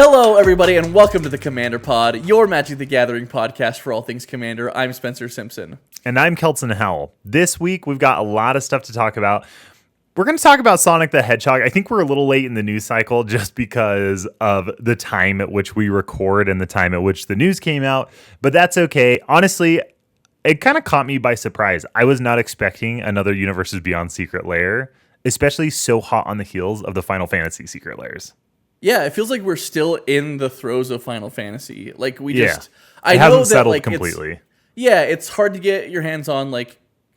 Hello, everybody, and welcome to the Commander Pod, your Magic the Gathering podcast for all things Commander. I'm Spencer Simpson. And I'm Kelton Howell. This week, we've got a lot of stuff to talk about. We're going to talk about Sonic the Hedgehog. I think we're a little late in the news cycle just because of the time at which we record and the time at which the news came out, but that's okay. Honestly, it kind of caught me by surprise. I was not expecting another Universes Beyond Secret Lair, especially so hot on the heels of the Final Fantasy Secret Lairs. Yeah, it feels like we're still in the throes of Final Fantasy. Like I haven't settled completely. It's hard to get your hands on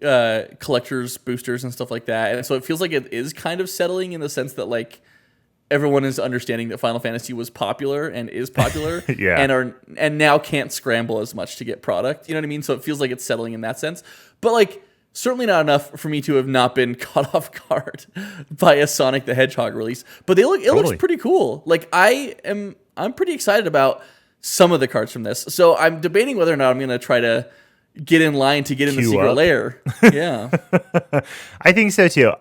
collectors, boosters, and stuff like that. And so it feels like it is kind of settling in the sense that everyone is understanding that Final Fantasy was popular and is popular, and now can't scramble as much to get product. You know what I mean? So it feels like it's settling in that sense. But certainly not enough for me to have not been caught off guard by a Sonic the Hedgehog release. But it looks pretty cool. I'm pretty excited about some of the cards from this. So I'm debating whether or not I'm going to try to get in line to get in the secret lair. Yeah. I think so too.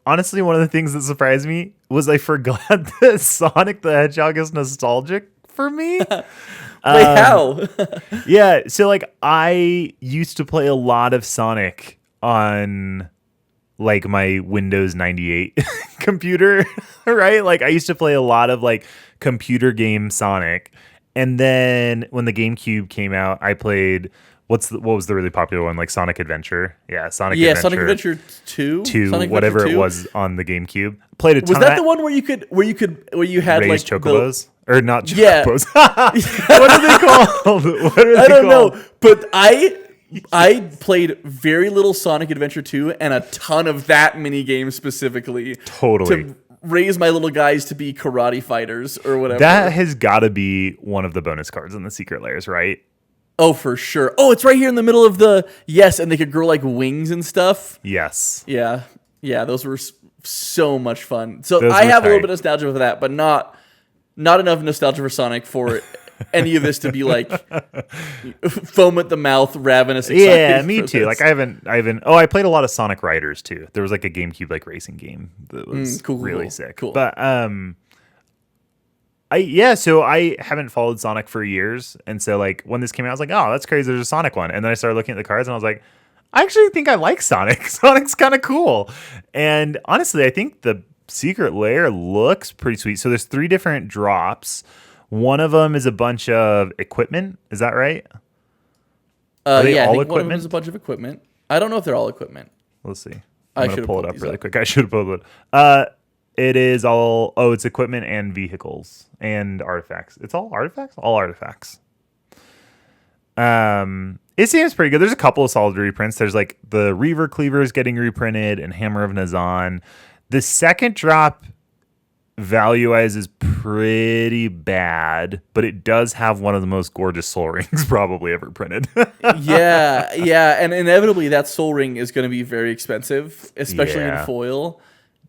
Honestly, one of the things that surprised me was I forgot that Sonic the Hedgehog is nostalgic for me. Wait, how? Yeah, so I used to play a lot of Sonic on my Windows 98 computer, right? I used to play a lot of computer game Sonic. And then when the GameCube came out, I played what was the really popular one? Sonic Adventure. Yeah, Sonic Adventure 2? Sonic whatever Adventure 2? It was on the GameCube. Played a ton. Was that the one where you had raised chocobos? Or not chocobos. Yeah. What are they called? I don't know. But I played very little Sonic Adventure 2 and a ton of that mini game specifically. Totally. To raise my little guys to be karate fighters or whatever. That has got to be one of the bonus cards in the Secret Lairs, right? Oh, for sure. Oh, it's right here in the middle of and they could grow wings and stuff. Yes. Yeah. Yeah, those were so much fun. So I have a little bit of nostalgia for that, but not enough nostalgia for Sonic for any of this to be foam at the mouth, ravenous excited. Yeah, me too. I played a lot of Sonic Riders too. There was a GameCube racing game that was really sick. Cool. But so I haven't followed Sonic for years, and so when this came out, I was like, oh, that's crazy. There's a Sonic one, and then I started looking at the cards, and I was like, I actually think I like Sonic. Sonic's kind of cool, and honestly, I think the Secret Lair looks pretty sweet. So there's 3 different drops. One of them is a bunch of equipment. Is that right? All equipment? One of them is a bunch of equipment. I don't know if they're all equipment. Let's see. I'm going to pull it up really quick. I should have pulled it up. It is all... Oh, it's equipment and vehicles and artifacts. It's all artifacts? All artifacts. It seems pretty good. There's a couple of solid reprints. There's the Reaver Cleaver is getting reprinted and Hammer of Nazan. The second drop... value-wise is pretty bad, but it does have one of the most gorgeous soul rings probably ever printed. yeah, and inevitably that soul ring is going to be very expensive, especially in foil,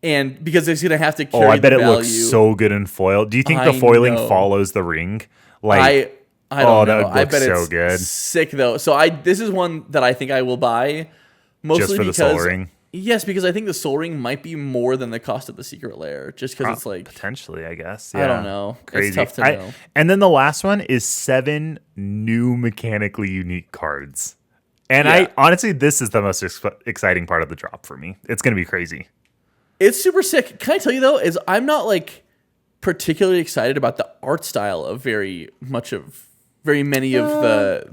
and because it's going to have to carry. I bet it looks so good in foil. Do you think the foiling follows the ring? I don't know. That would look so good. Sick though. So this is one that I think I will buy mostly just for the soul ring. Yes, because I think the soul ring might be more than the cost of the Secret Lair, just because it's potentially, I guess. Yeah. I don't know. Crazy. It's tough to know. And then the last one is 7 new mechanically unique cards. And I honestly, this is the most exciting part of the drop for me. It's going to be crazy. It's super sick. Can I tell you though, is I'm not particularly excited about the art style of very many of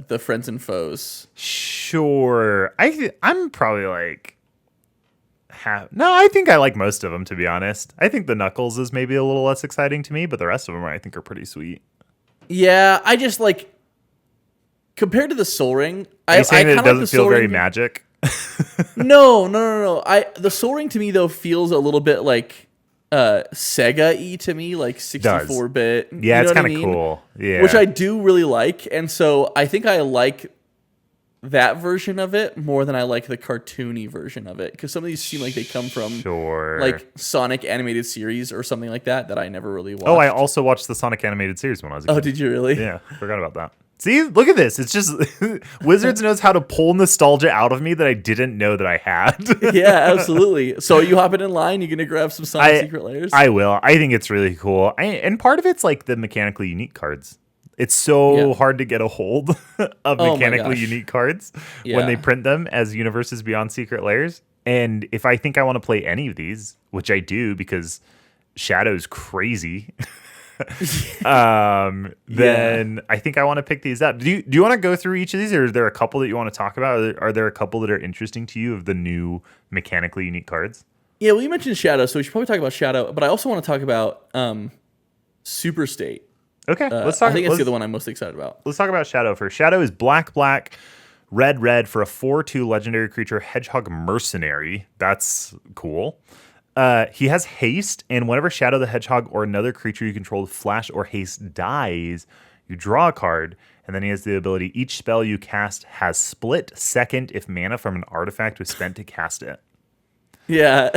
the friends and foes. Sure, I'm probably I think I like most of them, to be honest. I think the Knuckles is maybe a little less exciting to me, but the rest of them I think are pretty sweet. Yeah, I just compared to the Soul Ring, Are you saying that it doesn't feel very magic? No. The Soul Ring to me though feels a little bit Sega-y to me, 64-bit. Yeah, it's kind of cool. Yeah, which I do really like, and so I think I like that version of it more than I like the cartoony version of it, because some of these seem like they come from Sonic animated series or something like that I never really watched. Oh, I also watched the Sonic animated series when I was a kid. Oh, did you really? Yeah, forgot about that. See, look at this. It's just Wizards knows how to pull nostalgia out of me that I didn't know that I had. Yeah, absolutely. So are you hopping in line? You gonna grab some Sonic Secret Layers? I will. I think it's really cool. And part of it's like the mechanically unique cards. It's so hard to get a hold of mechanically unique cards when they print them as Universes Beyond Secret Layers. And if I think I want to play any of these, which I do because Shadow's crazy, then I think I want to pick these up. Do you want to go through each of these, or are there a couple that you want to talk about? Are there a couple that are interesting to you of the new mechanically unique cards? Yeah, well, you mentioned Shadow, so we should probably talk about Shadow, but I also want to talk about Super State. Okay, let's talk. I think that's the other one I'm most excited about. Let's talk about Shadow first. Shadow is black, red for a 4/2 legendary creature, Hedgehog Mercenary. That's cool. He has haste, and whenever Shadow the Hedgehog or another creature you control with flash or haste dies, you draw a card, and then he has the ability, each spell you cast has split second if mana from an artifact was spent to cast it. Yeah.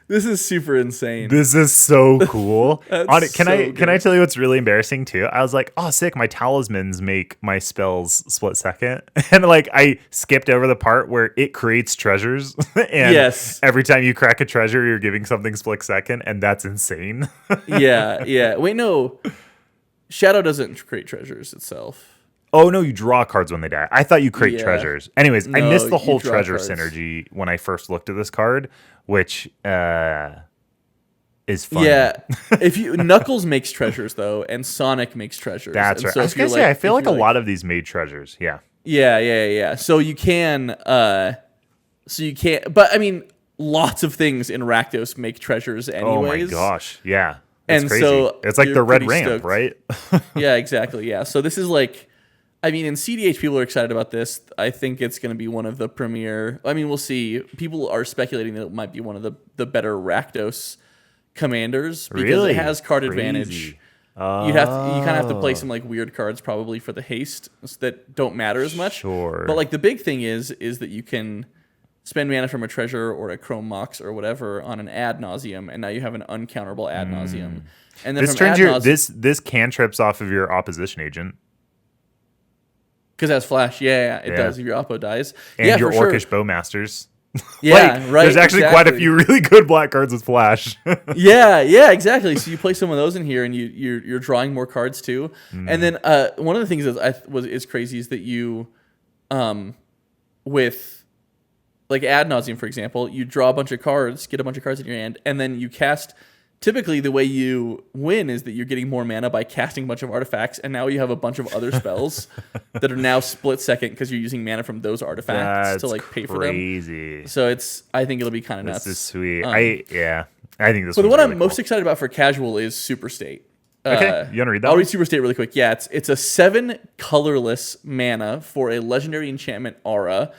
This is super insane. This is so cool. Can good. I tell you what's really embarrassing too? I was like, oh sick, my talismans make my spells split second. And like I skipped over the part where it creates treasures. And every time you crack a treasure, you're giving something split second, and that's insane. Yeah. Wait, no. Shadow doesn't create treasures itself. Oh no, you draw cards when they die. I thought you create treasures. Anyways, I missed the whole treasure cards. synergy when I first looked at this card, which is fun. Yeah, if you Knuckles makes treasures though, and Sonic makes treasures. That's and right. So I was gonna say, I feel like a lot of these made treasures. Yeah. Yeah. So you can, but I mean, lots of things in Rakdos make treasures anyways. Oh my gosh, yeah. It's and crazy. So it's like the red ramp, stoked. right? Yeah, exactly. Yeah. So this is like, I mean, in CDH, people are excited about this. I think it's going to be one of the premier. I mean, we'll see. People are speculating that it might be one of the better Rakdos commanders because it has card advantage. You kind of have to play some like weird cards probably for the haste that don't matter as much. Sure. But like the big thing is that you can spend mana from a treasure or a Chrome Mox or whatever on an ad nauseum, and now you have an uncounterable ad nauseum. And then this turns this cantrips off of your opposition agent. Because it has flash, it does if your oppo dies. And your Orcish Bowmasters. Yeah, right. There's actually quite a few really good black cards with flash. yeah, exactly. So you play some of those in here, and you're drawing more cards too. And then one of the things that is crazy is that you, with like ad nauseum, for example, you draw a bunch of cards, get a bunch of cards in your hand, and then you cast. Typically, the way you win is that you're getting more mana by casting a bunch of artifacts, and now you have a bunch of other spells that are now split second because you're using mana from those artifacts to like pay for them. So I think it'll be kind of nuts. This is sweet. I think this. But the one really I'm most excited about for casual is Super State. Okay, you want to read that? I'll read Super State really quick. Yeah, it's a 7 colorless mana for a legendary enchantment aura.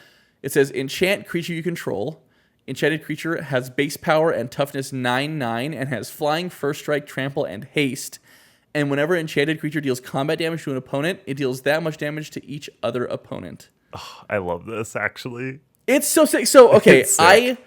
It says enchant creature you control. Enchanted creature has base power and toughness 9/9 and has flying, first strike, trample, and haste. And whenever enchanted creature deals combat damage to an opponent, it deals that much damage to each other opponent. Oh, I love this, actually. It's so sick. So, okay, sick.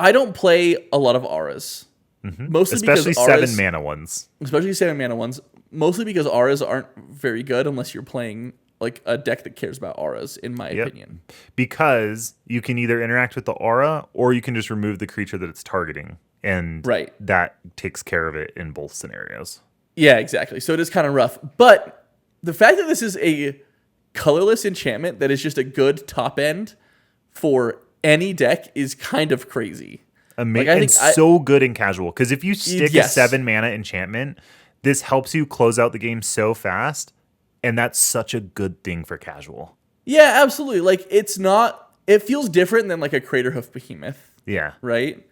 I don't play a lot of auras. Mostly especially because auras, 7 mana ones. Especially 7 mana ones. Mostly because auras aren't very good unless you're playing like a deck that cares about auras, in my opinion. Because you can either interact with the aura or you can just remove the creature that it's targeting. And that takes care of it in both scenarios. Yeah, exactly. So it is kind of rough. But the fact that this is a colorless enchantment that is just a good top end for any deck is kind of crazy. Amazing. It's so good in casual. Because if you stick a 7 mana enchantment, this helps you close out the game so fast. And that's such a good thing for casual. Yeah, absolutely. Like it feels different than like a Craterhoof Behemoth. Yeah. Right?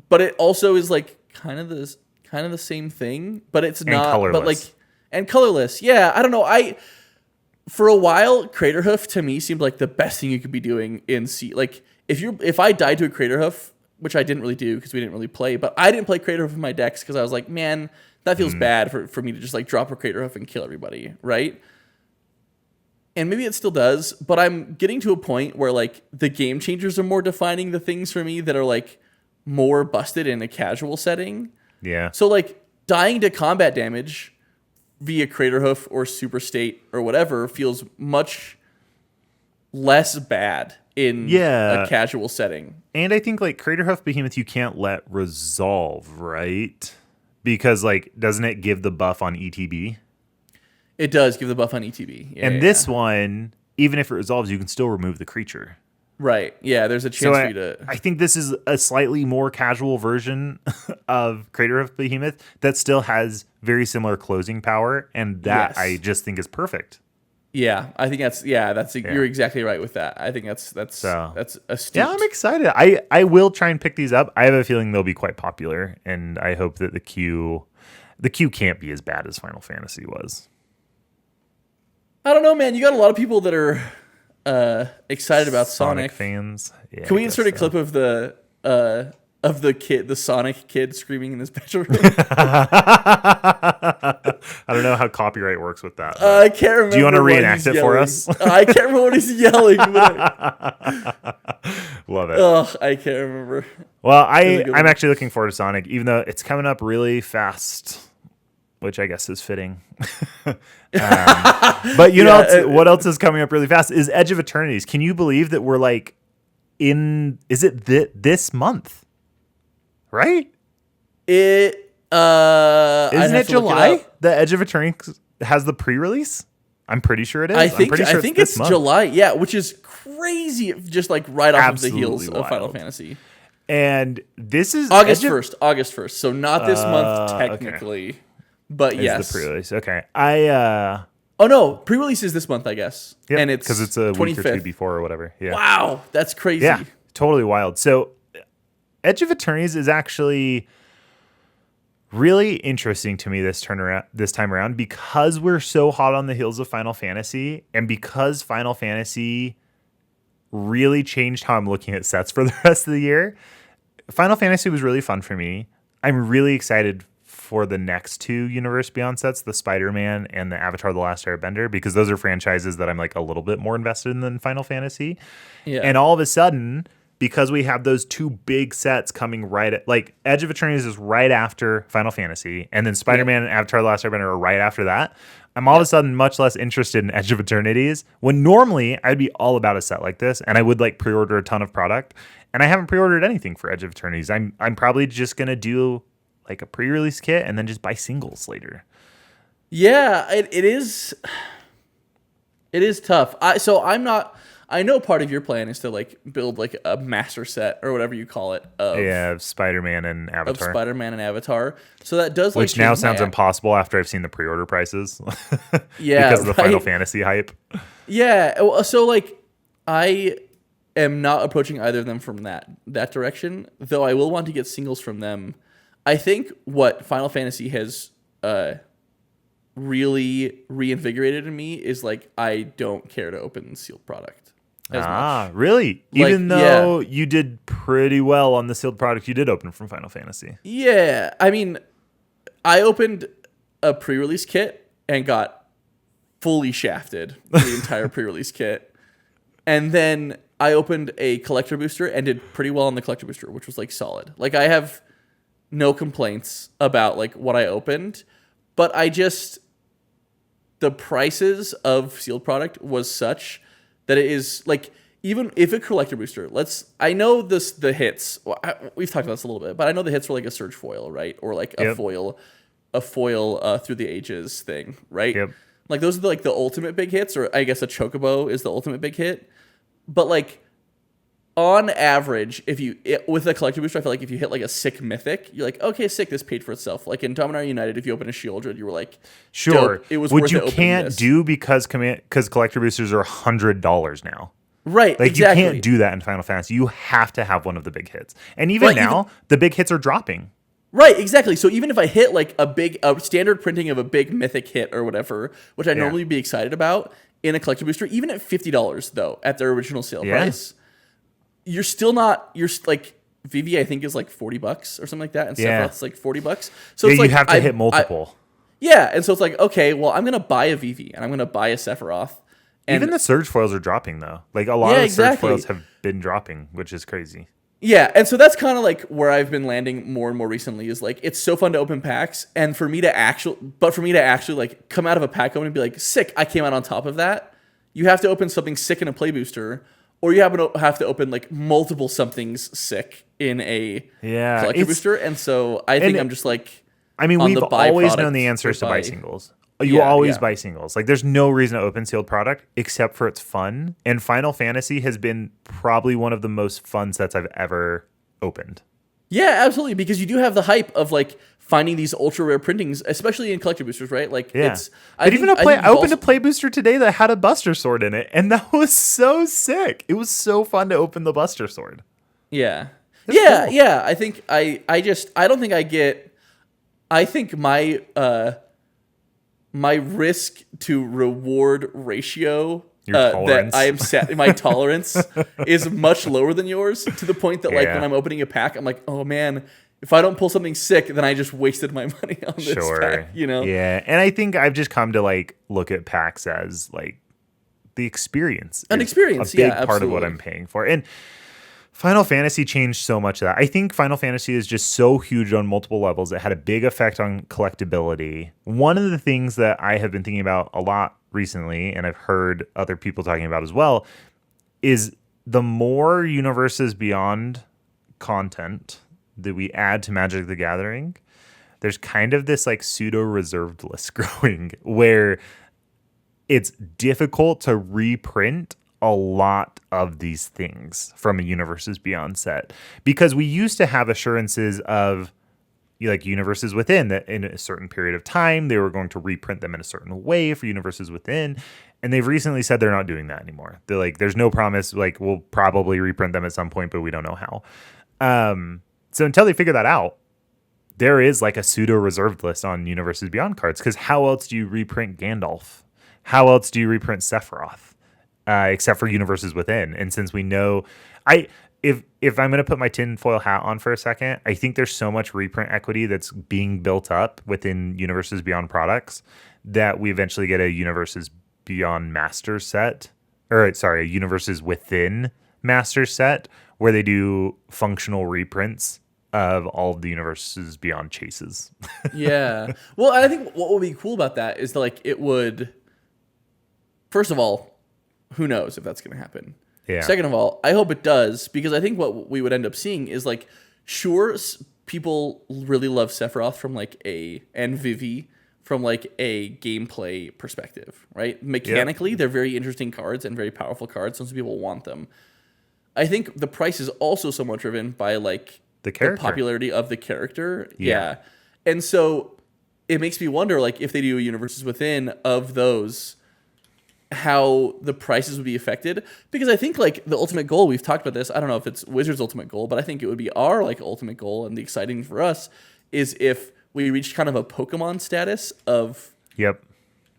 But it also is like kind of the same thing, but it's not colorless. But like and colorless. Yeah, I don't know. For a while, Craterhoof to me seemed like the best thing you could be doing in like if I died to a Craterhoof, which I didn't really do because we didn't really play, but I didn't play Craterhoof in my decks because I was like, man, that feels bad for me to just like drop a Craterhoof and kill everybody, right? And maybe it still does, but I'm getting to a point where like the game changers are more defining the things for me that are like more busted in a casual setting. Yeah. So like dying to combat damage via Craterhoof or Super State or whatever feels much less bad in a casual setting. And I think like Craterhoof Behemoth you can't let resolve, right? Because like doesn't it give the buff on ETB? It does give the buff on ETB. Yeah, and this one, even if it resolves, you can still remove the creature. Right. Yeah, there's a chance for you to... I think this is a slightly more casual version of Craterhoof Behemoth that still has very similar closing power, and that I just think is perfect. Yeah, I think you're exactly right with that. I think that's astute. Yeah, I'm excited. I will try and pick these up. I have a feeling they'll be quite popular, and I hope that the queue can't be as bad as Final Fantasy was. I don't know, man. You got a lot of people that are excited about Sonic fans. Yeah, can we insert a clip of the Sonic kid screaming in his bedroom? I don't know how copyright works with that. I can't remember. Do you want to reenact it for us? I can't remember what he's yelling. Love it. Oh, I can't remember. Well, I'm actually looking forward to Sonic, even though it's coming up really fast, which I guess is fitting. But you know what else is coming up really fast is Edge of Eternities. Can you believe that we're like is it this month? Right? Isn't it July? The Edge of Eternities has the pre-release? I'm pretty sure it is. I think it's July. Yeah, which is crazy. Just like right off of the heels of Final Fantasy. And this is August 1st. So not this month technically. Okay. But yes. The pre-release. Okay. Oh no, pre-release is this month, I guess. Yep, and it's because it's a 25th. week or two before or whatever. Yeah. Wow, that's crazy. Yeah, totally wild. So Edge of Eternities is actually really interesting to me this time around because we're so hot on the heels of Final Fantasy and because Final Fantasy really changed how I'm looking at sets for the rest of the year. Final Fantasy was really fun for me. I'm really excited for the next two Universe Beyond sets, the Spider-Man and the Avatar: The Last Airbender, because those are franchises that I'm like a little bit more invested in than Final Fantasy. Yeah. And all of a sudden, because we have those two big sets coming right at, like Edge of Eternities is right after Final Fantasy, and then Spider-Man and Avatar: The Last Airbender are right after that. I'm all of a sudden much less interested in Edge of Eternities when normally I'd be all about a set like this, and I would like pre-order a ton of product. And I haven't pre-ordered anything for Edge of Eternities. I'm probably just gonna do like a pre-release kit and then just buy singles later. Yeah, it is tough. I know part of your plan is to like build like a master set or whatever you call it of Spider-Man and Avatar. So that does like which now sounds impossible after I've seen the pre-order prices. Yeah, because of the Final Fantasy hype. Yeah, so like I am not approaching either of them from that direction, though I will want to get singles from them. I think what Final Fantasy has really reinvigorated in me is like I don't care to open sealed product as much. Really? Like, even though you did pretty well on the sealed product you did open from Final Fantasy. Yeah, I mean, I opened a pre-release kit and got fully shafted the entire pre-release kit, and then I opened a collector booster and did pretty well on the collector booster, which was like solid. Like I have no complaints about like what I opened, but the prices of sealed product was such that it is like, even if a collector booster, I know the hits, we've talked about this a little bit, but I know the hits were like a Surge foil, right? Or like a foil through the ages thing, right? Yep. Like those are like the ultimate big hits, or I guess a Chocobo is the ultimate big hit. But like, on average, with a collector booster, I feel like if you hit like a sick mythic, you're like, okay, sick, this paid for itself. Like in Dominar United, if you open a Shieldred, you were like, sure, dope, it was which worth you it can't this. do because collector boosters are $100 now. Right, like exactly. You can't do that in Final Fantasy. You have to have one of the big hits, and even now, the big hits are dropping. Right, exactly. So even if I hit like a standard printing of a big mythic hit or whatever, which I'd normally be excited about in a collector booster, even at $50 though, at their original sale price, you're still not. You're like Vivi, I think is like $40 or something like that, and Sephiroth's like $40. So it's like you have to hit multiple. And so it's like, okay, well, I'm gonna buy a Vivi and I'm gonna buy a Sephiroth. And even the Surge foils are dropping though. Like a lot of the Surge foils have been dropping, which is crazy. Yeah, and so that's kind of like where I've been landing more and more recently is like it's so fun to open packs and for me to actually like come out of a pack opening and be like, sick, I came out on top of that. You have to open something sick in a play booster, or you have to open like multiple somethings sick in a Yeah, collector booster. And so I think I'm just like I mean, on we've the always known byproduct the answer is to buy by- singles. You Yeah, always yeah. buy singles. Like, there's no reason to open sealed product except for it's fun. And Final Fantasy has been probably one of the most fun sets I've ever opened. Yeah, absolutely. Because you do have the hype of like finding these ultra rare printings, especially in collector boosters, right? Like Yeah. it's. But even I opened a play booster today that had a Buster Sword in it, and that was so sick. It was so fun to open the Buster Sword. Yeah. It's Yeah, cool. yeah. I think I don't think I get. I think my risk to reward ratio Your that tolerance. I am set my tolerance is much lower than yours, to the point that like Yeah. when I'm opening a pack, I'm like, oh man, if I don't pull something sick, then I just wasted my money on this pack, you know? Yeah. And I think I've just come to like look at packs as like the experience. An is experience, a big yeah, part of what absolutely. I'm paying for. And Final Fantasy changed so much of that. I think Final Fantasy is just so huge on multiple levels. It had a big effect on collectability. One of the things that I have been thinking about a lot recently, and I've heard other people talking about as well, is the more Universes Beyond content that we add to Magic the Gathering, there's kind of this like pseudo reserved list growing where it's difficult to reprint a lot of these things from a Universes Beyond set, because we used to have assurances of like Universes Within that in a certain period of time they were going to reprint them in a certain way for Universes Within, and they've recently said they're not doing that anymore. They're like, there's no promise, like we'll probably reprint them at some point, but we don't know how. So until they figure that out, there is like a pseudo reserved list on Universes Beyond cards, because how else do you reprint Gandalf? How else do you reprint Sephiroth? Except for Universes Within. And since we know, if I'm going to put my tinfoil hat on for a second, I think there's so much reprint equity that's being built up within Universes Beyond products that we eventually get a Universes Beyond Master set, or sorry, a Universes Within Master set where they do functional reprints of all of the Universes Beyond chases. Yeah. Well, I think what would be cool about that is that like it would. First of all, who knows if that's going to happen? Yeah. Second of all, I hope it does, because I think what we would end up seeing is like, sure, people really love Sephiroth from like and Vivi from like a gameplay perspective, right? Mechanically, they're very interesting cards and very powerful cards, and some people want them. I think the price is also somewhat driven by like The character. popularity of the character. Yeah. And so it makes me wonder, like, if they do a Universes Within of those, how the prices would be affected. Because I think like the ultimate goal, we've talked about this, I don't know if it's Wizards' ultimate goal, but I think it would be our like ultimate goal, and the exciting for us is if we reach kind of a Pokemon status of Yep.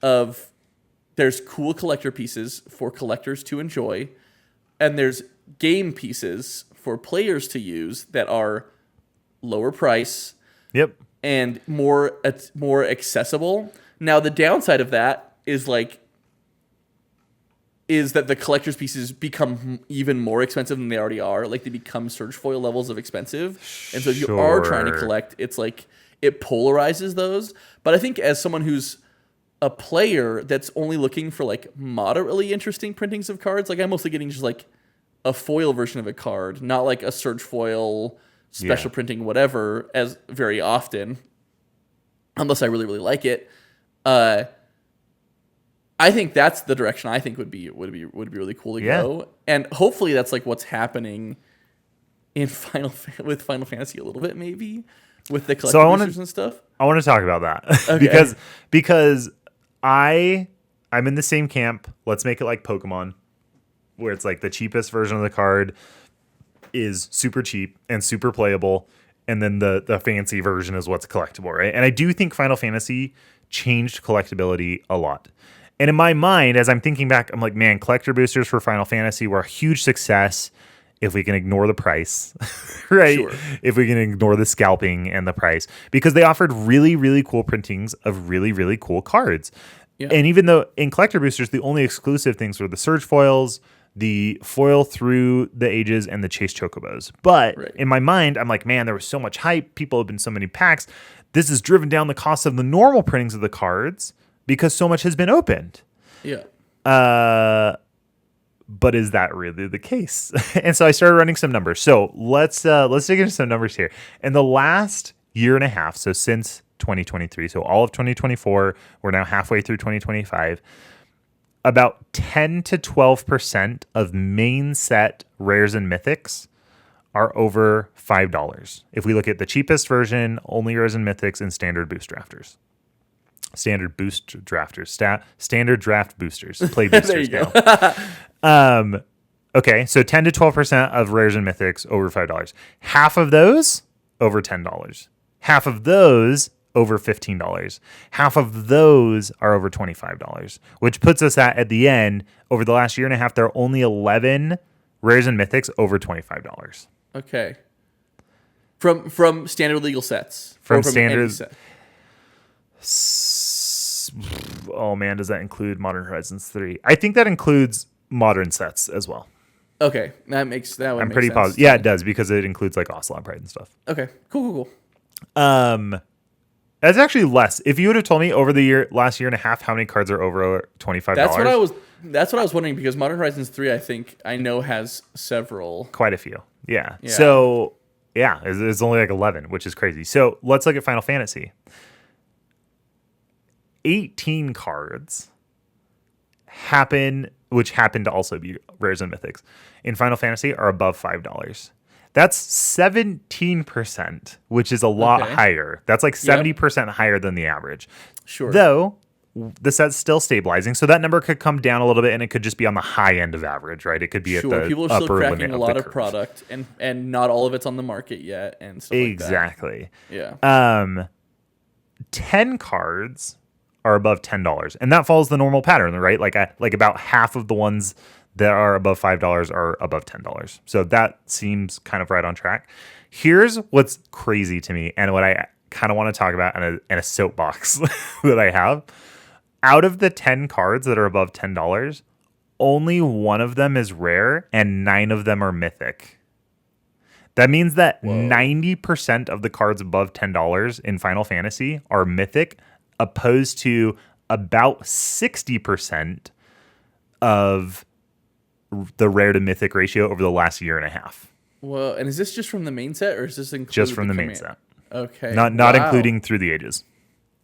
there's cool collector pieces for collectors to enjoy, and there's game pieces for players to use that are lower price Yep. and more accessible. Now the downside of that is that the collector's pieces become even more expensive than they already are. Like they become Surge Foil levels of expensive. And so if you are trying to Sure. collect, it's like it polarizes those. But I think as someone who's a player that's only looking for like moderately interesting printings of cards, like I'm mostly getting just like a foil version of a card, not like a Surge Foil special Yeah. printing whatever as very often, unless I really really like it. I think that's the direction I think would be really cool to go, and hopefully that's like what's happening in with Final Fantasy a little bit, maybe with the collector boosters and stuff. I want to talk about that Okay. because I'm in the same camp. Let's make it like Pokemon, where it's like the cheapest version of the card is super cheap and super playable, and then the fancy version is what's collectible, right? And I do think Final Fantasy changed collectability a lot. And in my mind, as I'm thinking back, I'm like, man, collector boosters for Final Fantasy were a huge success if we can ignore the price, right? Sure. If we can ignore the scalping and the price, because they offered really, really cool printings of really, really cool cards. Yeah. And even though in collector boosters, the only exclusive things were the Surge Foils, the foil through the ages, and the chase chocobos. But Right. in my mind, I'm like, man, there was so much hype. People have been so many packs. This has driven down the cost of the normal printings of the cards because so much has been opened. Yeah. But is that really the case? And so I started running some numbers. So let's dig into some numbers here. In the last year and a half, so since 2023, so all of 2024, we're now halfway through 2025. About 10 to 12% of main set rares and mythics are over $5. If we look at the cheapest version, only rares and mythics and standard boost drafters. Standard boost drafters. Standard draft boosters. Play boosters There you now. Okay, so 10 to 12% of rares and mythics over $5. Half of those over $10. Half of those over $15. Half of those are over $25, which puts us at the end, over the last year and a half, there are only 11 rares and mythics over $25. Okay. From standard legal sets. From standard standard. Oh man, does that include Modern Horizons 3? I think that includes modern sets as well. Okay, that makes that one. I'm make pretty sense. positive. Yeah, it does because it includes like Ocelot Pride and stuff. Okay, cool. That's actually less. If you would have told me over the last year and a half how many cards are over $25, That's what I was wondering because Modern Horizons 3, I think I know has several. Quite a few. Yeah. So yeah, it's only like 11, which is crazy. So let's look at Final Fantasy. 18 cards which happen to also be rares and mythics in Final Fantasy are above $5. That's 17%, which is a lot higher. That's like 70% higher than the average. Sure. Though the set's still stabilizing, so that number could come down a little bit, and it could just be on the high end of average, right? It could be at the people are still upper cracking limit a lot of of the curve. product, and not all of it's on the market yet, and stuff Exactly. like that. Yeah. 10 cards are above $10, and that follows the normal pattern, right? Like about half of the ones that are above $5 are above $10. So that seems kind of right on track. Here's what's crazy to me, and what I kind of want to talk about in a soapbox that I have. Out of the 10 cards that are above $10, only one of them is rare, and 9 of them are mythic. That means that 90% of the cards above $10 in Final Fantasy are mythic, opposed to about 60% of the rare to mythic ratio over the last year and a half. Well, and is this just from the main set, or is this include just from the main set? Okay, not including through the ages.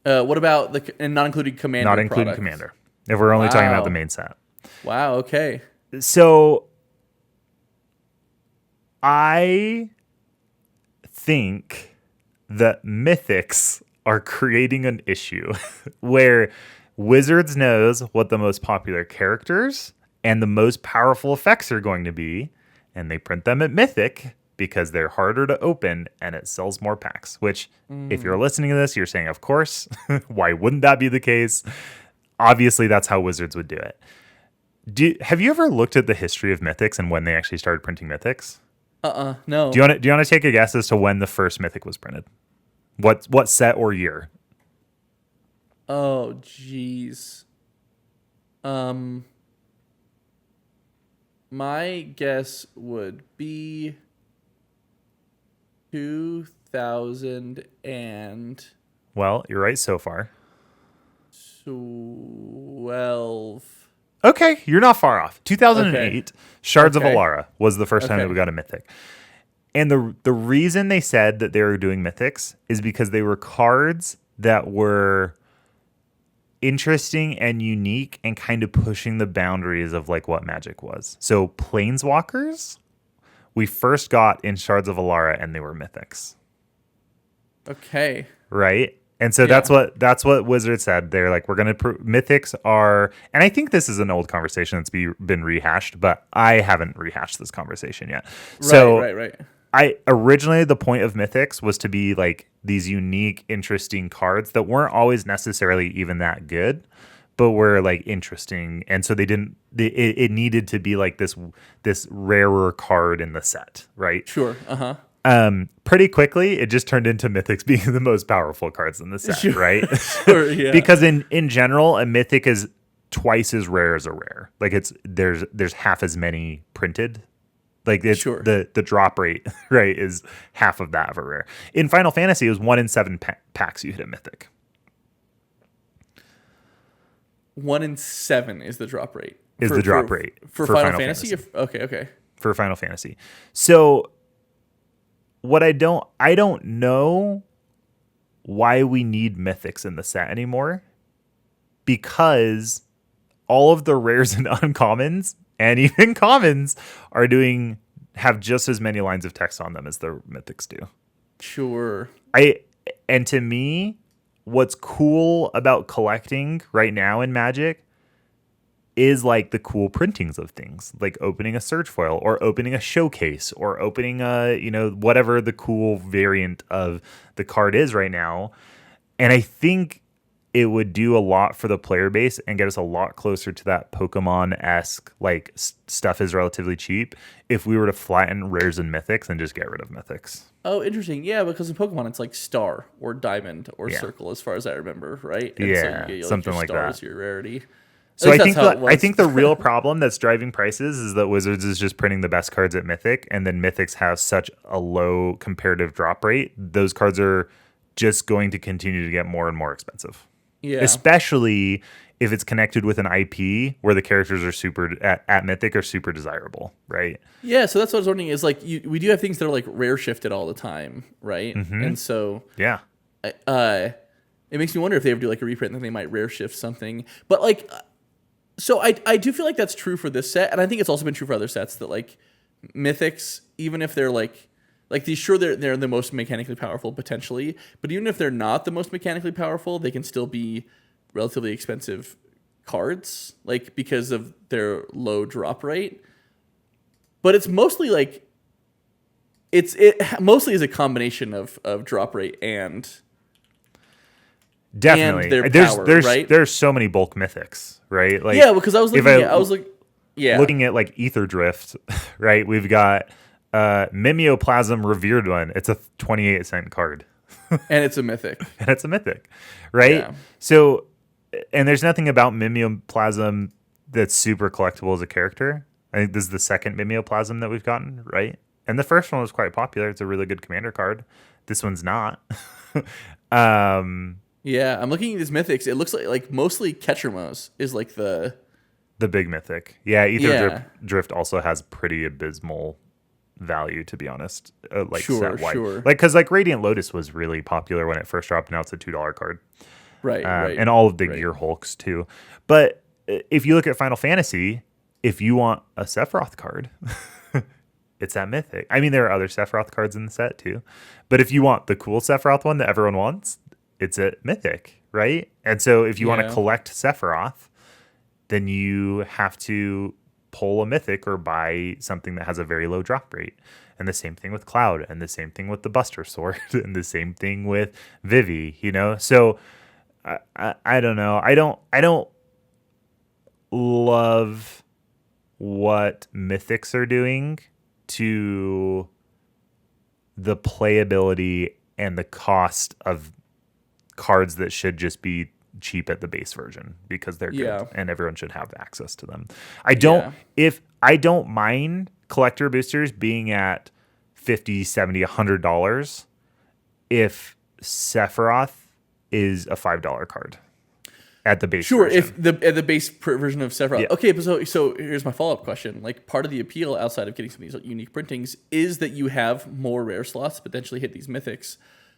What about and not including commander? Not including product? commander. If we're only talking about the main set. Wow. Okay. So I think that mythics are creating an issue where Wizards knows what the most popular characters and the most powerful effects are going to be, and they print them at mythic because they're harder to open and it sells more packs, which if you're listening to this, you're saying, of course, why wouldn't that be the case? Obviously, that's how Wizards would do it. Have you ever looked at the history of mythics and when they actually started printing mythics? No. Do you want to take a guess as to when the first mythic was printed? What set or year? Oh, jeez. My guess would be 2000 and Well, you're right so far. 12. Okay, you're not far off. 2008, Shards of Okay. Alara was the first time that we got a mythic. And the reason they said that they were doing mythics is because they were cards that were interesting and unique and kind of pushing the boundaries of like what Magic was. So Planeswalkers, we first got in Shards of Alara and they were mythics. Okay. Right? And so that's what Wizards said. They're like, we're going to mythics are, and I think this is an old conversation that's been rehashed, but I haven't rehashed this conversation yet. Right. I originally, the point of mythics was to be like these unique, interesting cards that weren't always necessarily even that good, but were like interesting. And so it needed to be like this rarer card in the set, right? Sure. Pretty quickly, it just turned into mythics being the most powerful cards in the set, right? Sure, yeah. Because in general, a mythic is twice as rare as a rare. Like there's half as many printed. Like it's Sure. the drop rate, right, is half of that of a rare. In Final Fantasy, it was 1 in 7 packs you hit a mythic. 1 in 7 is the drop rate. Is the drop rate for Final Fantasy? Okay. For Final Fantasy. So what I don't know why we need mythics in the set anymore, because all of the rares and uncommons and even commons have just as many lines of text on them as the mythics do. Sure. And to me, what's cool about collecting right now in Magic is like the cool printings of things, like opening a search foil or opening a showcase or opening whatever the cool variant of the card is right now. And I think it would do a lot for the player base and get us a lot closer to that Pokemon-esque, like stuff is relatively cheap, if we were to flatten rares and mythics and just get rid of mythics. Oh, interesting. Yeah, because in Pokemon it's like star or diamond or circle, as far as I remember, right? And yeah, so you get, something your like star that. As your rarity. So I think the real problem that's driving prices is that Wizards is just printing the best cards at Mythic, and then Mythics have such a low comparative drop rate. Those cards are just going to continue to get more and more expensive. Yeah. Especially if it's connected with an IP where the characters are super at Mythic are super desirable, right? Yeah, so that's what I was wondering is like we do have things that are like rare shifted all the time, right? Mm-hmm. And so yeah, it makes me wonder if they ever do like a reprint that they might rare shift something. But like, so I do feel like that's true for this set, and I think it's also been true for other sets that like Mythics, even if they're like these, sure they're the most mechanically powerful potentially, but even if they're not the most mechanically powerful, they can still be relatively expensive cards, like because of their low drop rate. But it's mostly like it mostly is a combination of drop rate and definitely and their power, right? There's so many bulk mythics, right? Like yeah, because I was looking at like Ether Drift, right? We've got Mimeoplasm Revered One. It's a 28-cent card. And it's a mythic. Right? Yeah. So, and there's nothing about Mimeoplasm that's super collectible as a character. I think this is the second Mimeoplasm that we've gotten, right? And the first one was quite popular. It's a really good commander card. This one's not. Yeah, I'm looking at these mythics. It looks like mostly Ketchermos is like the big mythic. Yeah, Ether Drift also has pretty abysmal value, to be honest. Set wide. Sure. Like, because like Radiant Lotus was really popular when it first dropped. Now it's a $2 card. Right. And all of the Gear Hulks too. But if you look at Final Fantasy, if you want a Sephiroth card, it's that mythic. I mean, there are other Sephiroth cards in the set too. But if you want the cool Sephiroth one that everyone wants, it's a mythic, right? And so if you want to collect Sephiroth, then you have to pull a mythic or buy something that has a very low drop rate. And the same thing with Cloud, and the same thing with the Buster Sword, and the same thing with Vivi, So I don't know. I don't love what mythics are doing to the playability and the cost of cards that should just be cheap at the base version because they're good and everyone should have access to them. I don't mind collector boosters being at $50, $70, $100 if Sephiroth is a $5 card at the base version. If at the base version of Sephiroth. Yeah. Okay, but so here's my follow-up question. Like, part of the appeal outside of getting some of these unique printings is that you have more rare slots to potentially hit these mythics.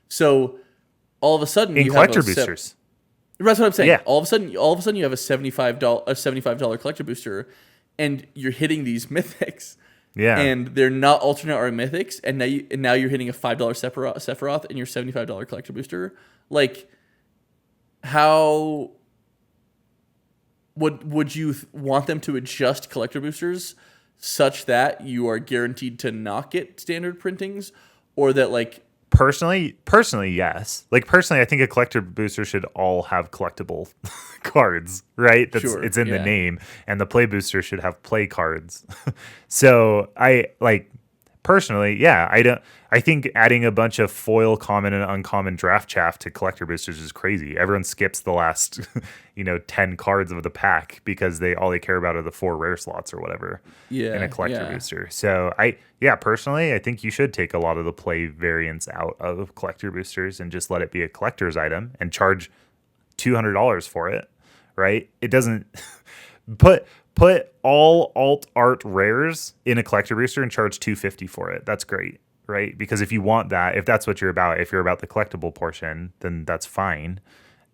So all of a sudden you collector boosters. That's what I'm saying. Yeah. All of a sudden you have a $75 collector booster, and you're hitting these mythics. Yeah. And they're not alternate or mythics, and now you're hitting a $5 Sephiroth in your $75 collector booster. Like, how would you want them to adjust collector boosters such that you are guaranteed to not get standard printings, or that like personally, yes. Like personally, I think a collector booster should all have collectible cards, right? It's in the name, and the play booster should have play cards. So personally, yeah, I think adding a bunch of foil, common, and uncommon draft chaff to collector boosters is crazy. Everyone skips the last, 10 cards of the pack because all they care about are the 4 rare slots or whatever in a collector booster. So personally, I think you should take a lot of the play variants out of collector boosters and just let it be a collector's item and charge $200 for it. Right? It doesn't put all alt art rares in a collector booster and charge $250 for it. That's great, right? Because if you want that, if that's what you're about, if you're about the collectible portion, then that's fine.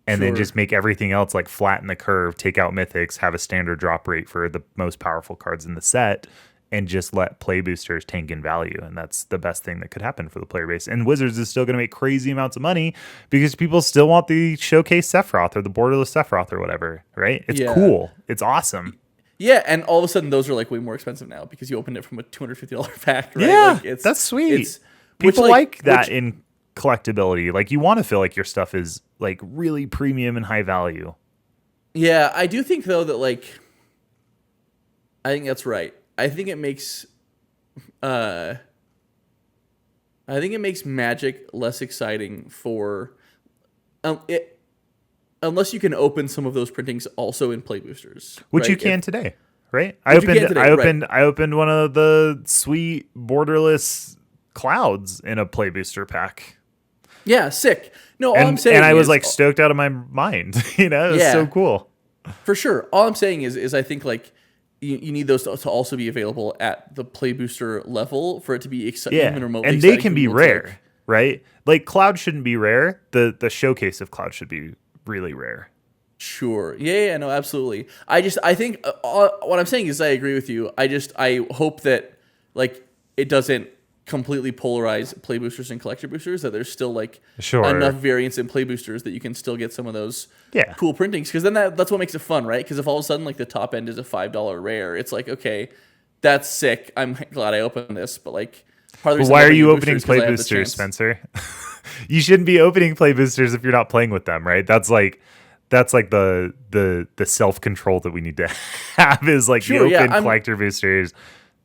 And then just make everything else like flatten the curve, take out mythics, have a standard drop rate for the most powerful cards in the set, and just let play boosters tank in value. And that's the best thing that could happen for the player base. And Wizards is still going to make crazy amounts of money because people still want the showcase Sephiroth or the borderless Sephiroth or whatever, right? It's cool. It's awesome. Yeah, and all of a sudden those are like way more expensive now because you opened it from a $250 pack, right? Yeah, that's sweet. People like that in collectability. Like you want to feel like your stuff is like really premium and high value. Yeah, I do think though that like I think that's right. I think it makes Magic less exciting for unless you can open some of those printings also in play boosters, which right? you can today, right? I opened one of the sweet borderless clouds in a play booster pack. Yeah, sick. No, all I'm saying and I was like stoked out of my mind. It was so cool. For sure. All I'm saying is I think like you need those to also be available at the play booster level for it to be even remotely and they can be rare, right? Like Cloud shouldn't be rare. The showcase of Cloud should be really rare. Sure. Yeah, no, absolutely. I think what I'm saying is I agree with you. I hope that like it doesn't completely polarize play boosters and collector boosters, that there's still like enough variance in play boosters that you can still get some of those cool printings, because then that's what makes it fun, right? Because if all of a sudden like the top end is a $5 rare, it's like, okay, that's sick, I'm glad I opened this, but like why are you opening play boosters, Spencer? You shouldn't be opening play boosters if you're not playing with them, right? That's like the self-control that we need to have is like you open collector boosters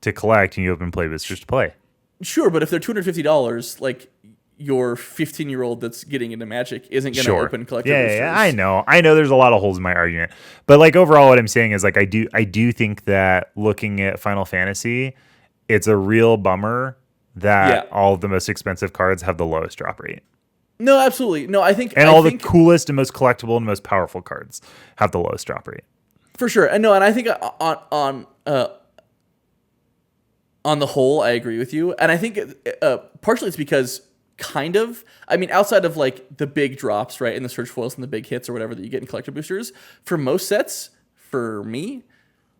to collect and you open play boosters to play. Sure, but if they're $250, like your 15-year-old that's getting into Magic isn't going to open collector boosters. Yeah, I know. There's a lot of holes in my argument, but like overall, what I'm saying is like I do think that looking at Final Fantasy, it's a real bummer that all of the most expensive cards have the lowest drop rate. No, absolutely. No, I think the coolest and most collectible and most powerful cards have the lowest drop rate. For sure. And no, and I think on the whole, I agree with you. And I think partially it's because outside of like the big drops, right, and the search foils and the big hits or whatever that you get in collector boosters, for most sets, for me,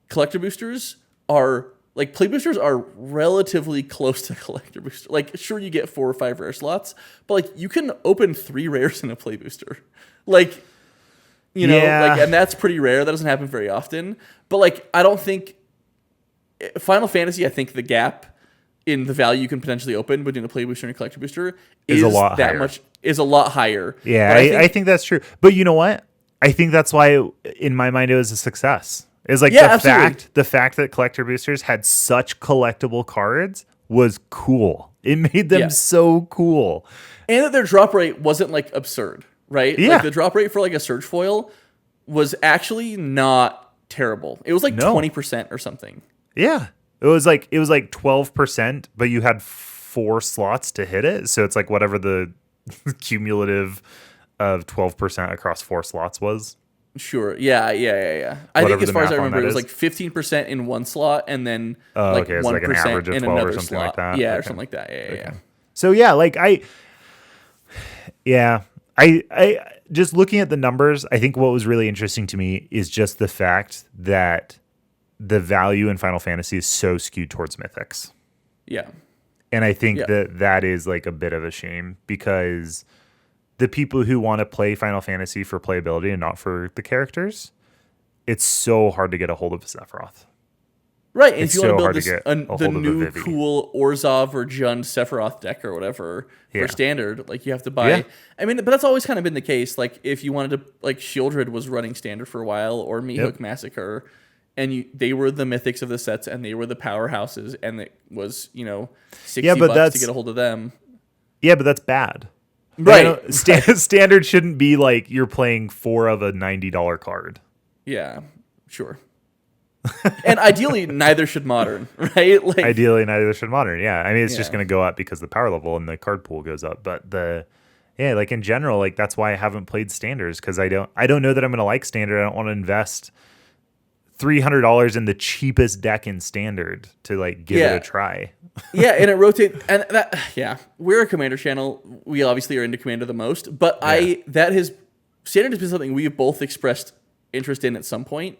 collector boosters are like play boosters are relatively close to collector booster. Like, sure, you get 4 or 5 rare slots, but like you can open 3 rares in a play booster. Like, and that's pretty rare. That doesn't happen very often. But like, I don't think Final Fantasy, I think the gap in the value you can potentially open between a play booster and a collector booster is a lot higher. Yeah, I think that's true. But you know what? I think that's why in my mind it was a success. Is like the fact that collector boosters had such collectible cards was cool. It made them so cool. And that their drop rate wasn't like absurd, right? Yeah. Like the drop rate for like a search foil was actually not terrible. It was like 20% or something. Yeah. It was like 12%, but you had 4 slots to hit it. So it's like whatever the cumulative of 12% across 4 slots was. Sure. Yeah. I think as far as I remember, it was like 15% in one slot and then like 1% like an average of in 12 another or something slot. like that. Yeah, or something like that. Yeah. So yeah, like I just looking at the numbers, I think what was really interesting to me is just the fact that the value in Final Fantasy is so skewed towards mythics. Yeah. And I think that is like a bit of a shame because the people who want to play Final Fantasy for playability and not for the characters, it's so hard to get a hold of Sephiroth. Right, and if you want to build the new cool Orzhov or Jund Sephiroth deck or whatever for standard, like you have to buy. Yeah. I mean, but that's always kind of been the case. Like if you wanted to, like Shieldred was running standard for a while, or Mihawk Massacre, and they were the mythics of the sets, and they were the powerhouses, and it was $60 Yeah, but to get a hold of them. Yeah, but that's bad. Right. Standard shouldn't be like you're playing 4 of a $90 card. Yeah, sure. And ideally, neither should modern, right? Like, ideally, neither should modern. Yeah, I mean, it's just Yeah. going to go up because the power level and the card pool goes up. But like in general, like that's why I haven't played standards, because I don't know that I'm going to like standard. I don't want to invest $300 in the cheapest deck in standard to like give it a try. Yeah, and it rotates, and that we're a Commander channel. We obviously are into Commander the most, but standard has been something we've both expressed interest in at some point.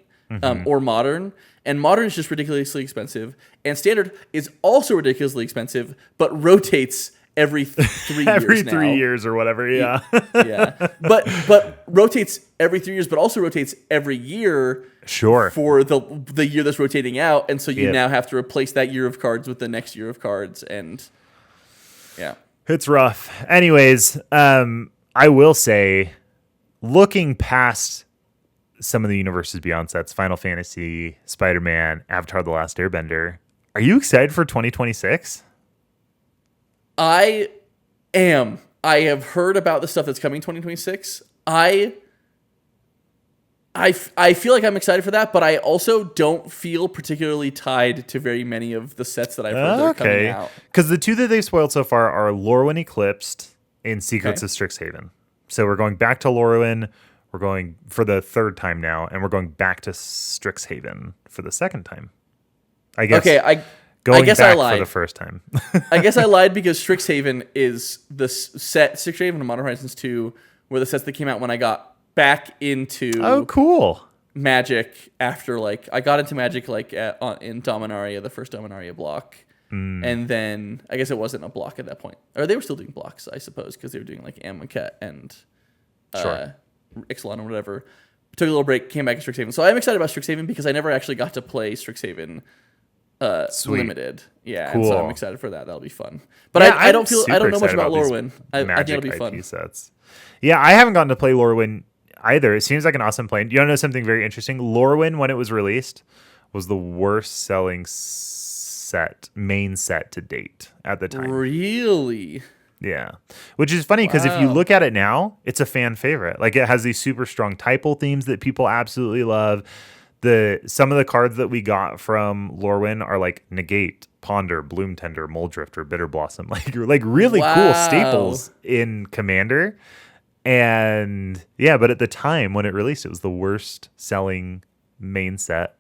Or modern, and modern is just ridiculously expensive, and standard is also ridiculously expensive, but rotates every 3 years every now. 3 years or whatever. Yeah. Yeah, but rotates every 3 years, but also rotates every year. Sure. For the year that's rotating out, and so you now have to replace that year of cards with the next year of cards, and it's rough. Anyways, I will say, looking past some of the Universes Beyond sets, Final Fantasy, Spider-Man, Avatar: The Last Airbender, are you excited for 2026? I am. I have heard about the stuff that's coming 2026. I feel like I'm excited for that, but I also don't feel particularly tied to very many of the sets that I've heard that are coming out. Because the 2 that they've spoiled so far are Lorwyn Eclipsed and Secrets of Strixhaven. So we're going back to Lorwyn. We're going for the 3rd time now, and we're going back to Strixhaven for the 2nd time. I guess. Okay, I guess I lied for the 1st time. I guess I lied because Strixhaven is the set, Strixhaven and Modern Horizons 2 were the sets that came out when I got back into cool Magic after I got into Magic in Dominaria, the first Dominaria block. And then I guess it wasn't a block at that point. Or they were still doing blocks, I suppose, because they were doing Amonkhet and Ixalan or whatever. Took a little break, came back to Strixhaven. So I'm excited about Strixhaven because I never actually got to play Strixhaven limited. Yeah, cool. And so I'm excited for that. That'll be fun. But I don't know much about Lorwyn. I think it'll be fun. Sets. Yeah, I haven't gotten to play Lorwyn either. It seems like an awesome plane. You want to know something very interesting? Lorwyn, when it was released, was the worst selling main set to date at the time. Really? Yeah. Which is funny because if you look at it now, it's a fan favorite. Like, it has these super strong typal themes that people absolutely love. Some of the cards that we got from Lorwyn are like Negate, Ponder, Bloom Tender, Muldrifter, Bitter Blossom. Like really cool staples in Commander. And yeah, but at the time when it released, it was the worst selling main set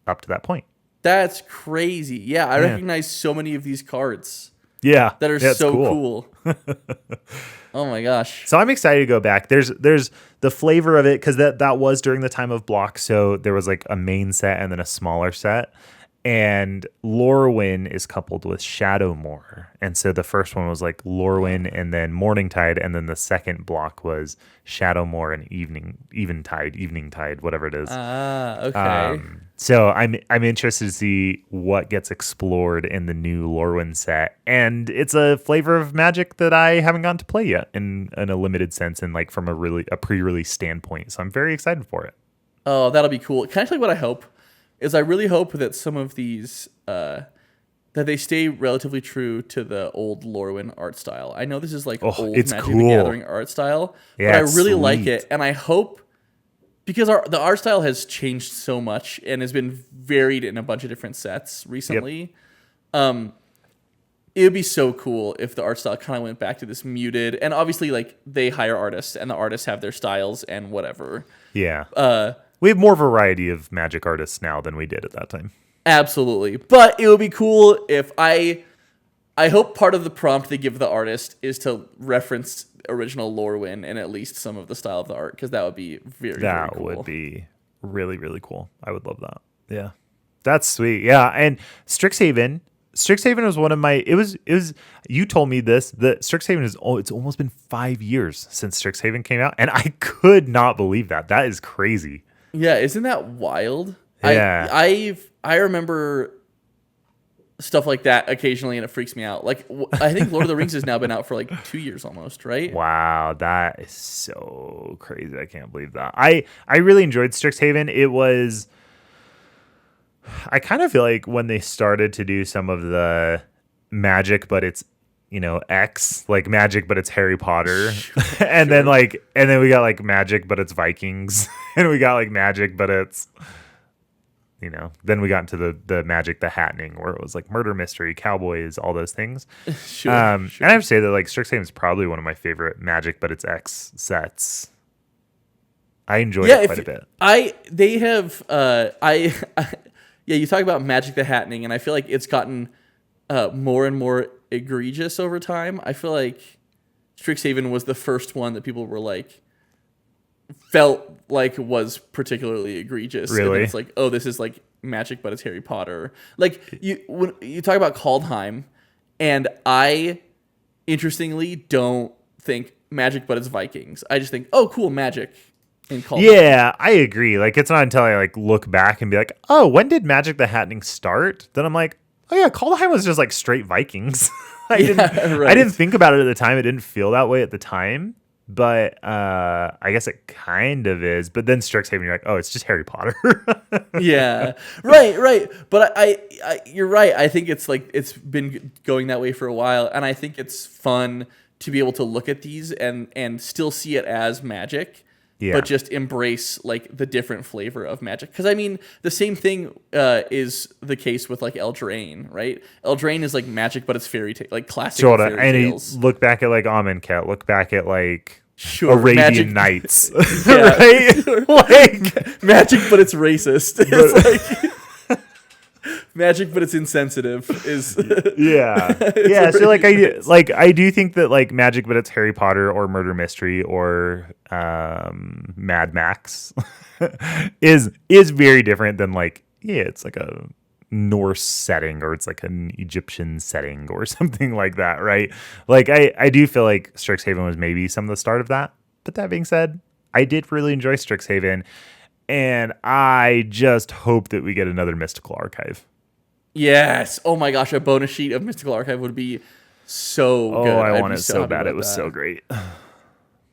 up to that point. That's crazy. Yeah, I recognize so many of these cards. Yeah, that are so cool. Oh my gosh! So I'm excited to go back. There's the flavor of it because that was during the time of block. So there was like a main set and then a smaller set. And Lorwyn is coupled with Shadowmoor. And so the first one was like Lorwyn and then Morningtide. And then the second block was Shadowmoor and Eveningtide, whatever it is. Okay. So I'm interested to see what gets explored in the new Lorwyn set. And it's a flavor of Magic that I haven't gotten to play yet in a limited sense and like from a pre-release standpoint. So I'm very excited for it. Oh, that'll be cool. Can I tell you what I hope? I really hope that some of these that they stay relatively true to the old Lorwyn art style. I know this is like old Magic the Gathering art style, but I really like it, and I hope because the art style has changed so much and has been varied in a bunch of different sets recently. Yep. It would be so cool if the art style kind of went back to this muted, and obviously like they hire artists and the artists have their styles and whatever. Yeah. We have more variety of Magic artists now than we did at that time. Absolutely. But it would be cool if I hope part of the prompt they give the artist is to reference original Lorwyn and at least some of the style of the art, because that would be very cool. That would be really, really cool. I would love that. Yeah. That's sweet. Yeah. And Strixhaven was one of my, it was, you told me this, that Strixhaven it's almost been 5 years since Strixhaven came out. And I could not believe that. That is crazy. Yeah, isn't that wild? Yeah. I remember stuff like that occasionally, and it freaks me out. Like, I think Lord of the Rings has now been out for like 2 years almost, right? Wow, that is so crazy. I can't believe that. I really enjoyed Strixhaven. It was I kind of feel like when they started to do some of the magic, but it's X, like magic, but it's Harry Potter, and then Sure. we got like magic, but it's Vikings, and we got like magic, but it's then we got into the magic, the happening, where it was like murder mystery, cowboys, all those things. Sure, And I sure. have to say that like Strixhaven is probably one of my favorite magic, but it's X sets. I enjoyed Yeah, it quite if a bit. they have yeah, you talk about Magic the Happening, and I feel like it's gotten more and more egregious over time. I feel like Strixhaven was the first one that people were like felt like was particularly egregious, and then Really? it's like, oh, this is like Magic, but it's Harry Potter. Like when you talk about Kaldheim, and I interestingly don't think Magic, but it's Vikings. I just think, oh, cool, Magic in Kaldheim. Yeah, I agree. Like it's not until I like look back and be like, oh, when did Magic the Happening start? Then I'm like, oh yeah, Kaldheim was just like straight Vikings. Yeah, I didn't right. think about it at the time. It didn't feel that way at the time. But I guess it kind of is. But then Strixhaven, you're like, oh, it's just Harry Potter. Yeah, right, right. But you're right. I think it's like it's been going that way for a while, and I think it's fun to be able to look at these and still see it as Magic, Yeah. but just embrace like the different flavor of Magic. Because I mean, the same thing is the case with like Eldraine, right? Eldraine is like Magic, but it's fairy tale, like classical Sort of. fairy And you tales. look back at like Amonkhet, look back at like Sure, Arabian Magic. Nights, Yeah, right? sure. Like, Magic, but it's racist. but, It's like Magic, but it's insensitive. Is yeah, it's yeah. what So it is. like I do think that like Magic, but it's Harry Potter or Murder Mystery or Mad Max is very different than like it's like a Norse setting or it's like an Egyptian setting or something like that, right? Like I do feel like Strixhaven was maybe some of the start of that. But that being said, I did really enjoy Strixhaven, and I just hope that we get another Mystical Archive. Yes. Oh my gosh, a bonus sheet of Mystical Archive would be so Oh, good. I I'd want be it so so happy bad. It about was so that. great.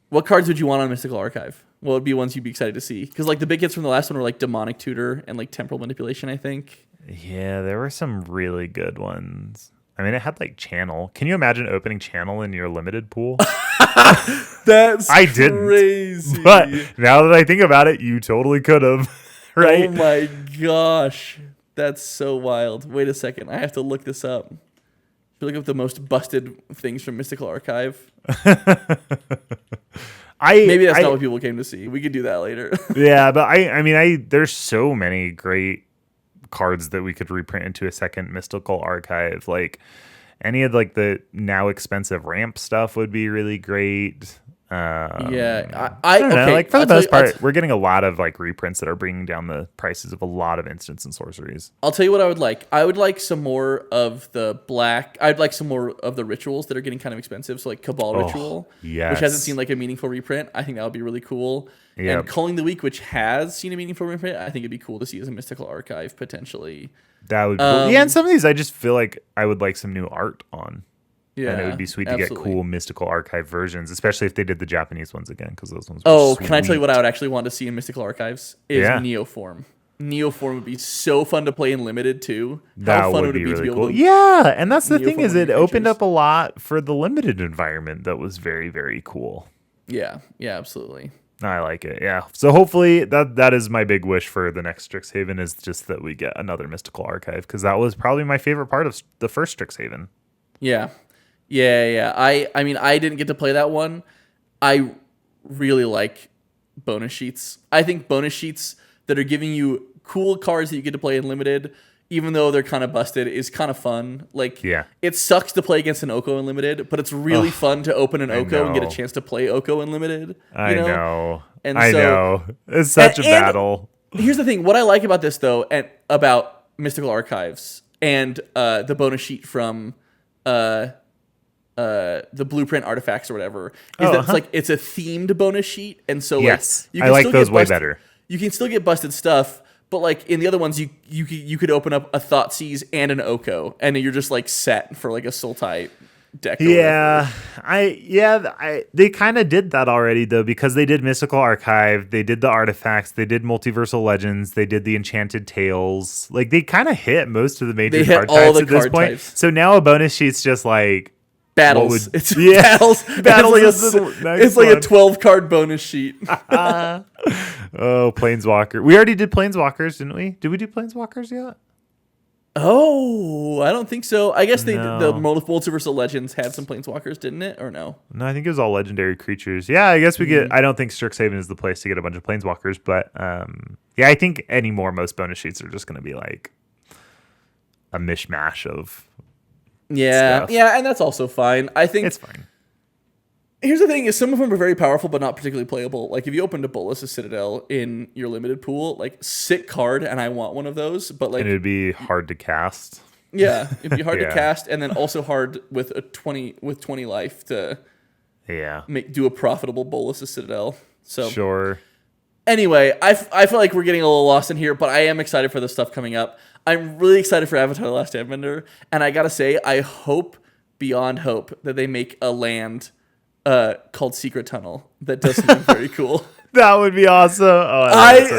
What cards would you want on Mystical Archive? What would be ones you'd be excited to see? Because like the big hits from the last one were like Demonic Tutor and like Temporal Manipulation, I think. Yeah, there were some really good ones. I mean, it had like Channel. Can you imagine opening Channel in your limited pool? That's I didn't. crazy. But now that I think about it, you totally could have, Oh right? my gosh. That's so wild. Wait a second. I have to look this up. Look up the most busted things from Mystical Archive. Maybe that's not I what people came to see. We could do that later. yeah, but I mean, there's so many great cards that we could reprint into a second Mystical Archive. Like any of like the now expensive ramp stuff would be really great. Yeah, I don't know. okay. Like for the I'll tell most you, part, we're getting a lot of like reprints that are bringing down the prices of a lot of instants and sorceries. I'll tell you what I would like. I would like some more of the black. I'd like some more of the rituals that are getting kind of expensive. So like Cabal Oh, Ritual, yes. which hasn't seen like a meaningful reprint. I think that would be really cool. Yep. And Culling the Week, which has seen a meaningful reprint, I think it'd be cool to see as a Mystical Archive potentially. That would be cool. Yeah, and some of these I just feel like I would like some new art on. Yeah, And it would be sweet to get absolutely. cool Mystical Archive versions, especially if they did the Japanese ones again, because those ones were Oh, sweet. can I tell you what I would actually want to see in Mystical Archives? Is Yeah. Neoform. Neoform would be so fun to play in Limited too. How That fun would would it be be to really be cool. able to Yeah, and that's the thing Neoform is would it be opened creatures. up a lot for the limited environment that was very, very cool. Yeah, yeah, absolutely. I like it. Yeah. So hopefully that is my big wish for the next Strixhaven is just that we get another Mystical Archive because that was probably my favorite part of the first Strixhaven. Yeah. Yeah, yeah. I mean, I didn't get to play that one. I really like bonus sheets. I think bonus sheets that are giving you cool cards that you get to play in limited, even though they're kind of busted, is kind of fun. Like, Yeah. it sucks to play against an Oko in limited, but it's really fun to open an Oko and get a know. chance to play Oko in limited. I know. And I so- know. It's such a and- battle. Here's the thing. What I like about this, though, and about Mystical Archives and the bonus sheet from the blueprint artifacts or whatever, is that it's a themed bonus sheet, and so Yes. like you I can like still those get way busted- better. You can still get busted stuff, but like in the other ones, you could open up a Thoughtseize and an Oko, and you're just like set for like a Sultai deck. Or whatever. They kind of did that already though, because they did Mystical Archive, they did the artifacts, they did Multiversal Legends, they did the Enchanted Tales. Like they kind of hit most of the major They hit card all types the at this card point. types. So now a bonus sheet's just like Battles. It's yeah. battles. Battles It's is like, the a, next it's like one. a 12 card bonus sheet. Oh, Planeswalker. We already did Planeswalkers, didn't we? Did we do Planeswalkers yet? Oh, I don't think so. I guess the No. Multiversal Legends had some Planeswalkers, didn't it? Or no? No, I think it was all legendary creatures. Yeah, I guess we get. I don't think Strixhaven is the place to get a bunch of Planeswalkers, but yeah, I think anymore most bonus sheets are just going to be like a mishmash of stuff. Yeah, and that's also fine. I think It's fine. here's the thing: is some of them are very powerful, but not particularly playable. Like if you opened a Bolas' Citadel in your limited pool, like sick card, and I want one of those, but like And it'd be hard to cast. yeah, it'd be hard Yeah. to cast, and then also hard with 20 life to Yeah. do a profitable Bolas' Citadel. So Sure. anyway, I feel like we're getting a little lost in here, but I am excited for the stuff coming up. I'm really excited for Avatar: The Last Airbender, and I gotta say, I hope beyond hope that they make a land called Secret Tunnel that does something very cool. That would be awesome. Oh,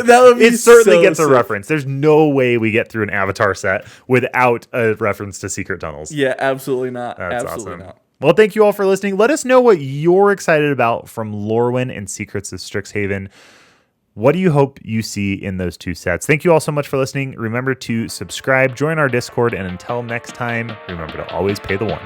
That would be it certainly so gets a sick. reference. There's no way we get through an Avatar set without a reference to Secret Tunnels. Yeah, absolutely not. That's Absolutely awesome. not. Well, thank you all for listening. Let us know what you're excited about from Lorwyn and Secrets of Strixhaven. What do you hope you see in those two sets? Thank you all so much for listening. Remember to subscribe, join our Discord, and until next time, remember to always pay the one.